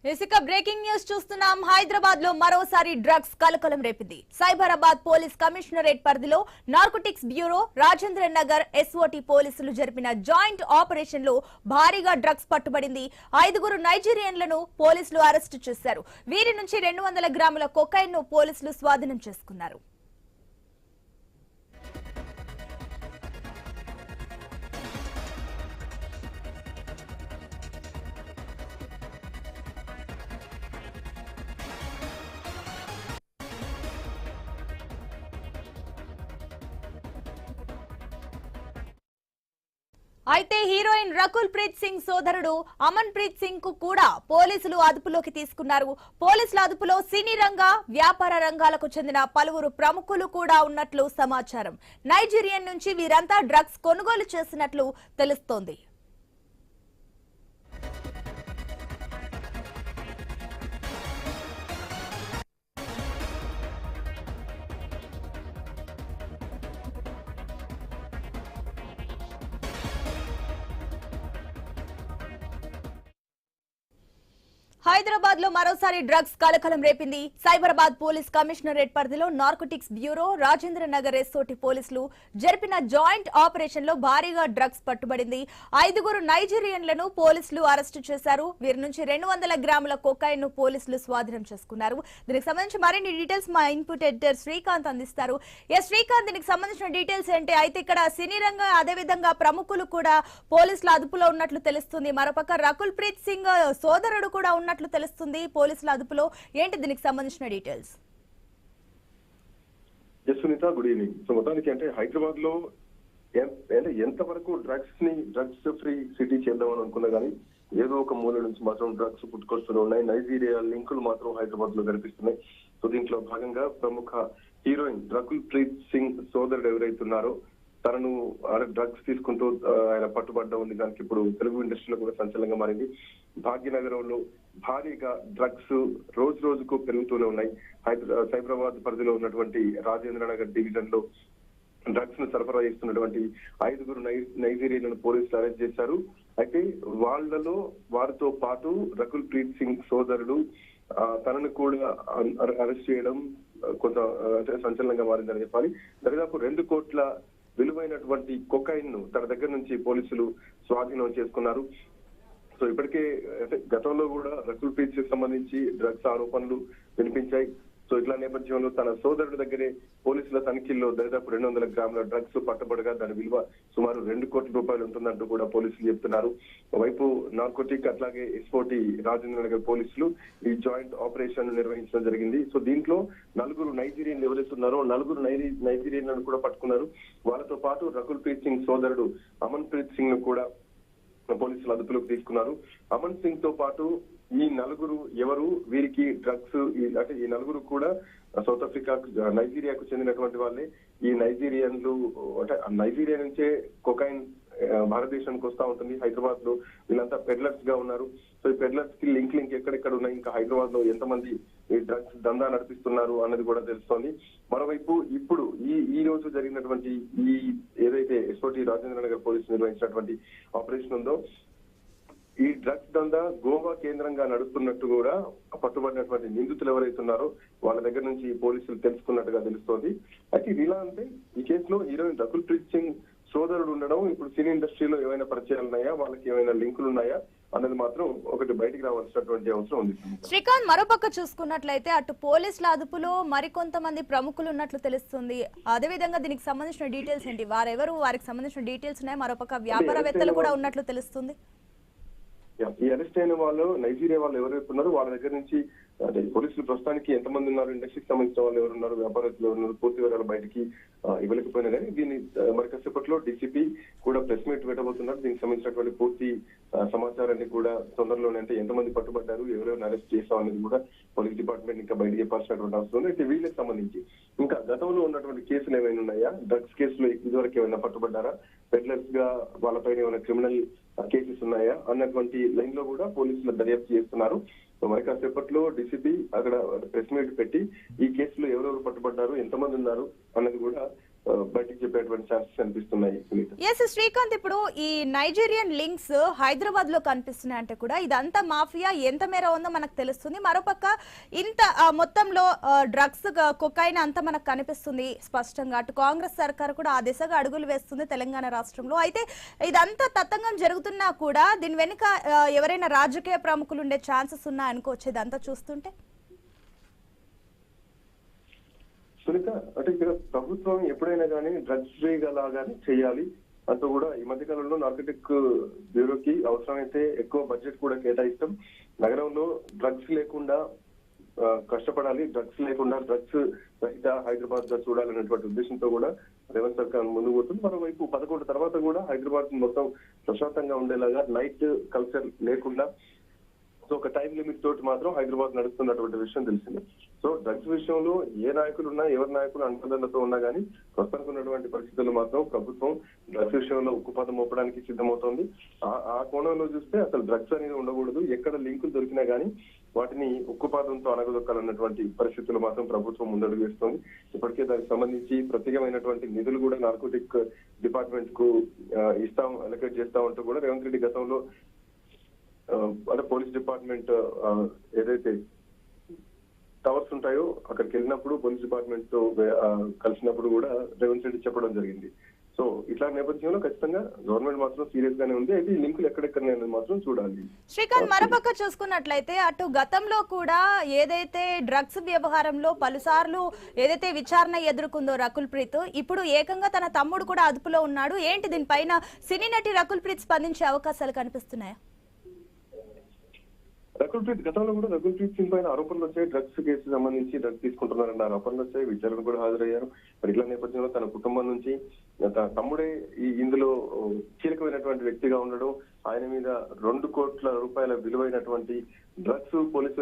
ఇసుక breaking news చూస్తున్నాం. హైదరాబాద్ లో మరోసారి డ్రగ్స్ కలకలం రేపింది. సైబరాబాద్ పోలీస్ కమిషనరేట్ పరిధిలో narcotics bureau, Rajendra Nagar SOT పోలీసులు జరిపిన జాయింట్ ఆపరేషన్ లో భారీగా డ్రగ్స్ పట్టుబడింది. 5 నైజీరియన్లను పోలీసులు అరెస్టు చేశారు. వీరి నుంచి 200 గ్రాముల కొకైన్ ను పోలీసులు స్వాధీనం చేసుకున్నారు. అయితే హీరోయిన్ రకుల్ ప్రీత్ సింగ్ సోదరుడు అమన్ ప్రీత్ సింగ్ కు కూడా పోలీసులు అదుపులోకి తీసుకున్నారు. పోలీసుల అదుపులో సినీ రంగ, వ్యాపార రంగాలకు చెందిన పలువురు ప్రముఖులు కూడా ఉన్నట్లు సమాచారం. నైజీరియన్ నుంచి వీరంతా డ్రగ్స్ కొనుగోలు చేసినట్లు తెలుస్తోంది. హైదరాబాద్ లో మరోసారి డ్రగ్స్ కలకలం రేపింది. సైబరాబాద్ పోలీస్ కమిషనరేట్ పరిధిలో narcotics bureau, Rajendra Nagar SOT పోలీసులు జరిపిన జాయింట్ ఆపరేషన్ లో భారీగా డ్రగ్స్ పట్టుబడింది. 5 నైజీరియన్లను పోలీసులు అరెస్టు చేశారు. వీరి నుంచి 200 గ్రాముల కొకైన్ ను పోలీసులు స్వాధీనం చేసుకున్నారు. దీనికి సంబంధించి మరిన్ని డీటెయిల్స్ మా ఇన్పుట్ ఎడిటర్ శ్రీకాంత్ అందిస్తారు. శ్రీకాంత్, దీనికి సంబంధించిన డీటెయిల్స్ ఏంటి? అయితే ఇక్కడ సినీ రంగం, అదేవిధంగా ప్రముఖులు కూడా పోలీసుల అదుపులో ఉన్నట్లు తెలుస్తుంది. మరోపక్క రకుల్ ప్రీత్ సింగ్ సోదరుడు కూడా ఉన్నట్లు తెలుస్తుంది పోలీసుల అదుపులో. ఏంటి దీనికి సంబంధించిన details? Sunitha, good evening. So మొత్తానికి అంటే హైదరాబాద్ లో ఎంతవరకు డ్రగ్స్ ఫ్రీ సిటీ చేద్దామని అనుకున్నా కానీ ఏదో ఒక మూల నుంచి మాత్రం డ్రగ్స్ పుట్టుకొస్తూనే ఉన్నాయి. నైజీరియా లింకులు మాత్రం హైదరాబాద్ లో కనిపిస్తున్నాయి. సో దీంట్లో భాగంగా ప్రముఖ హీరోయిన్ రకుల్ ప్రీత్ సింగ్ సోదరుడు ఎవరైతున్నారో తనను డ్రగ్స్ తీసుకుంటూ ఆయన పట్టుబడ్డ ఉంది. దానికి ఇప్పుడు తెలుగు ఇండస్ట్రీలో కూడా సంచలనంగా మారింది. భాగ్యనగరంలో భారీగా డ్రగ్స్ రోజు రోజుకు పెరుగుతూనే ఉన్నాయి. సైబరాబాద్ పరిధిలో ఉన్నటువంటి రాజేంద్ర నగర్ డివిజన్ లో డ్రగ్స్ ను సరఫరా చేస్తున్నటువంటి 5 నైజీరియన్లను పోలీసులు అరెస్ట్ చేశారు. అయితే వారితో పాటు రకుల్ ప్రీత్ సింగ్ సోదరుడు తనను కూడా అరెస్ట్ చేయడం కొంత సంచలనంగా మారిందని చెప్పాలి. దాదాపు 2 కోట్ల విలువైనటువంటి కొకైన్ ను తన దగ్గర నుంచి పోలీసులు స్వాధీనం చేసుకున్నారు. సో ఇప్పటికే అంటే గతంలో కూడా రకుల్ ప్రీత్ కి సంబంధించి డ్రగ్స్ ఆరోపణలు వినిపించాయి. సో ఇట్లా నేపథ్యంలో తన సోదరుడి దగ్గరే పోలీసుల తనిఖీల్లో దాదాపు 200 గ్రాముల డ్రగ్స్ పట్టుబడగా దాని విలువ సుమారు 2 కోట్ల రూపాయలు ఉంటుందంటూ కూడా పోలీసులు చెప్తున్నారు. వైపు నార్కోటిక్ అట్లాగే ఎస్ఓటీ రాజేంద్ర నగర్ పోలీసులు ఈ జాయింట్ ఆపరేషన్ నిర్వహించడం జరిగింది. సో దీంట్లో 4 నైజీరియన్లు ఎవరైతున్నారో 4 నైజీరియన్లను కూడా పట్టుకున్నారు. వాళ్ళతో పాటు రకుల్ ప్రీత్ సింగ్ సోదరుడు అమన్ ప్రీత్ సింగ్ ను కూడా పోలీసులు అదుపులోకి తీసుకున్నారు. అమన్ సింగ్ తో పాటు ఈ 4 ఎవరు, వీరికి డ్రగ్స్ అంటే ఈ 4 కూడా సౌత్ ఆఫ్రికా, నైజీరియాకు చెందినటువంటి వాళ్ళే. ఈ నైజీరియన్లు అంటే నైజీరియా నుంచే కొకైన్ భారతదేశానికి వస్తా ఉంటుంది. హైదరాబాద్ లో వీళ్ళంతా పెడ్లర్స్ గా ఉన్నారు. సో ఈ పెడ్లర్స్ కి లింక్ ఎక్కడెక్కడ ఉన్నాయి, ఇంకా హైదరాబాద్ లో ఎంతమంది ఈ డ్రగ్స్ దందా నడిపిస్తున్నారు అన్నది కూడా తెలుస్తోంది. మరోవైపు ఇప్పుడు ఈ రోజు జరిగినటువంటి ఈ ఏదైతే ఎస్ఓటీ రాజేంద్ర నగర్ పోలీసులు నిర్వహించినటువంటి ఆపరేషన్ ఉందో, ఈ డ్రగ్స్ దందా గోవా కేంద్రంగా నడుస్తున్నట్టు కూడా పట్టుబడినటువంటి నిందితులు ఎవరైతున్నారో వాళ్ళ దగ్గర నుంచి పోలీసులు తెలుసుకున్నట్టుగా తెలుస్తోంది. అయితే ఇది ఇలా అంటే ఈ కేసులో హీరోయిన్ రకుల్ ప్రీత్ సింగ్ సోదరుడు ఉండడం, ఇప్పుడు సినీ ఇండస్ట్రీలో ఏమైనా పరిచయాలు ఉన్నాయా, వాళ్ళకి ఏమైనా లింకులు ఉన్నాయా అన్నది మాత్రం ఒకటి బయటికి రావాల్సినటువంటి అవసరం ఉంది. శ్రీకాంత్, మరోపక్క చూసుకున్నట్లయితే అటు పోలీసుల అదుపులో మరికొంతమంది ప్రముఖులు ఉన్నట్లు తెలుస్తుంది. అదేవిధంగా దీనికి సంబంధించిన డీటెయిల్స్ ఏంటి? వారెవరు, వారికి సంబంధించిన డీటెయిల్స్ ఉన్నాయి. మరోపక్క వ్యాపారవేత్తలు కూడా ఉన్నట్లు తెలుస్తుంది. ఈ అరెస్ట్ అయిన వాళ్ళు నైజీరియా వాళ్ళు ఎవరైతే ఉన్నారో వాళ్ళ దగ్గర నుంచి అంటే పోలీసులు ప్రస్తుతానికి ఎంతమంది ఉన్నారు, ఇండస్ట్రీకి సంబంధించిన వాళ్ళు ఎవరున్నారు, వ్యాపారస్తులు ఎవరున్నారు, పూర్తి వివరాలు బయటికి ఇవ్వలేకపోయినా కానీ దీన్ని మరి కాసేపట్లో డీసీపీ కూడా ప్రెస్ మీట్ పెట్టబోతున్నారు. దీనికి సంబంధించినటువంటి పూర్తి సమాచారాన్ని కూడా తొందరలోనే, అంటే ఎంతమంది పట్టుబడ్డారు, ఎవరెవరిని అరెస్ట్ చేస్తాం అనేది కూడా పోలీస్ డిపార్ట్మెంట్ ఇంకా బయటకు చెప్పాల్సినటువంటి అవసరం ఉంది. అయితే వీళ్ళకి సంబంధించి ఇంకా గతంలో ఉన్నటువంటి కేసులు ఏమైనా ఉన్నాయా, డ్రగ్స్ కేసులో ఇదివరకు ఏమైనా పట్టుబడ్డారా, పెడ్లర్స్ గా వాళ్ళపైన ఏమైనా క్రిమినల్ కేసెస్ ఉన్నాయా అన్నటువంటి లైన్ లో కూడా పోలీసులు దర్యాప్తు చేస్తున్నారు. మరి కాసేపట్లో డీసీపీ అక్కడ ప్రెస్ మీట్ పెట్టి ఈ కేసులో ఎవరెవరు పట్టుబడ్డారు, ఎంతమంది ఉన్నారు అన్నది కూడా బయటికి చెప్పేటువంటి ఛాన్సెస్ కనిపిస్తున్నాయి సునీత. ఎస్ శ్రీకాంత్, ఇప్పుడు ఈ నైజీరియన్ లింక్స్ హైదరాబాద్ లో కనిపిస్తున్నాయి అంటే కూడా ఇదంతా మాఫియా ఎంత మేర ఉందో మనకు తెలుస్తుంది. మరోపక్క ఇంత మొత్తంలో డ్రగ్స్ కొకైన్ అంతా మనకు కనిపిస్తుంది స్పష్టంగా. అటు కాంగ్రెస్ సర్కార్ కూడా ఆ దిశగా అడుగులు వేస్తుంది తెలంగాణ రాష్ట్రంలో. అయితే ఇదంతా తతంగం జరుగుతున్నా కూడా దీని వెనుక ఎవరైనా రాజకీయ ప్రముఖులు ఉండే ఛాన్సెస్ ఉన్నాయి అనుకోవచ్చు ఇదంతా చూస్తుంటే. సునీత, అంటే ఇక్కడ ప్రభుత్వం ఎప్పుడైనా కానీ డ్రగ్స్ ఫ్రీగా లాగానే చేయాలి అంటూ కూడా ఈ మధ్య కాలంలో నార్కోటిక్ బ్యూరోకి అవసరమైతే ఎక్కువ బడ్జెట్ కూడా కేటాయిస్తాం, నగరంలో డ్రగ్స్ లేకుండా కష్టపడాలి, డ్రగ్స్ లేకుండా డ్రగ్స్ రహిత హైదరాబాద్ గా చూడాలనేటువంటి ఉద్దేశంతో కూడా రేవంత్ సర్కార్ ముందుకు పోతుంది. మరోవైపు 11 తర్వాత కూడా హైదరాబాద్ మొత్తం ప్రశాంతంగా ఉండేలాగా నైట్ కల్చర్ లేకుండా ఒక టైం లిమిట్ తోటి మాత్రం హైదరాబాద్ నడుస్తున్నటువంటి విషయం తెలిసింది. సో డ్రగ్స్ విషయంలో ఏ నాయకులు ఉన్నా, ఎవరి నాయకులు అండదండతో ఉన్నా కానీ ప్రస్తుతానికి ఉన్నటువంటి పరిస్థితుల్లో మాత్రం ప్రభుత్వం డ్రగ్స్ విషయంలో ఉక్కుపాదం మోపడానికి సిద్ధమవుతోంది. ఆ కోణంలో చూస్తే అసలు డ్రగ్స్ అనేది ఉండకూడదు, ఎక్కడ లింకులు దొరికినా కానీ వాటిని ఉక్కుపాదంతో అనగదొక్కాలన్నటువంటి పరిస్థితులు మాత్రం ప్రభుత్వం ముందడుగు వేస్తోంది. ఇప్పటికే దానికి సంబంధించి ప్రత్యేకమైనటువంటి నిధులు కూడా నార్కోటిక్ డిపార్ట్మెంట్ కు ఇస్తాం, అలొకేట్ చేస్తామంటూ కూడా రేవంత్ రెడ్డి గతంలో అంటే పోలీస్ డిపార్ట్మెంట్ ఏదైతే టవర్స్ ఉంటాయో అక్కడికి వెళ్ళినప్పుడు పోలీస్ డిపార్ట్మెంట్ తో కలిసినప్పుడు కూడా రేవంత్ రెడ్డి చెప్పడం జరిగింది. సో ఇట్లాంటి నేపథ్యంలో ఖచ్చితంగా గవర్నమెంట్ మాత్రం సీరియస్ గానే ఉంది. అయితే ఈ లింకులు ఎక్కడెక్కడ మాత్రం చూడాలి. శ్రీకాంత్, మరోపక్క చూసుకున్నట్లయితే అటు గతంలో కూడా ఏదైతే డ్రగ్స్ వ్యవహారంలో పలుసార్లు ఏదైతే విచారణ ఎదుర్కొందో రకుల్ ప్రీత్, ఇప్పుడు ఏకంగా తన తమ్ముడు కూడా అదుపులో ఉన్నాడు. ఏంటి దీనిపైన సినీ నటి రకుల్ ప్రీత్ స్పందించే అవకాశాలు కనిపిస్తున్నాయా? రకుల్ ప్రీత్ గతంలో కూడా రకుల్ ప్రీత్ సింగ్ పైన ఆరోపణలు వచ్చాయి, డ్రగ్స్ కేసు సంబంధించి డ్రగ్స్ తీసుకుంటున్నారన్న ఆరోపణలు వచ్చాయి, విచారణ కూడా హాజరయ్యారు. మరి ఇట్లా నేపథ్యంలో తన కుటుంబం నుంచి తన తమ్ముడే ఇందులో కీలకమైనటువంటి వ్యక్తిగా ఉండడం, ఆయన మీద 2 కోట్ల రూపాయల విలువైనటువంటి డ్రగ్స్ పోలీసులు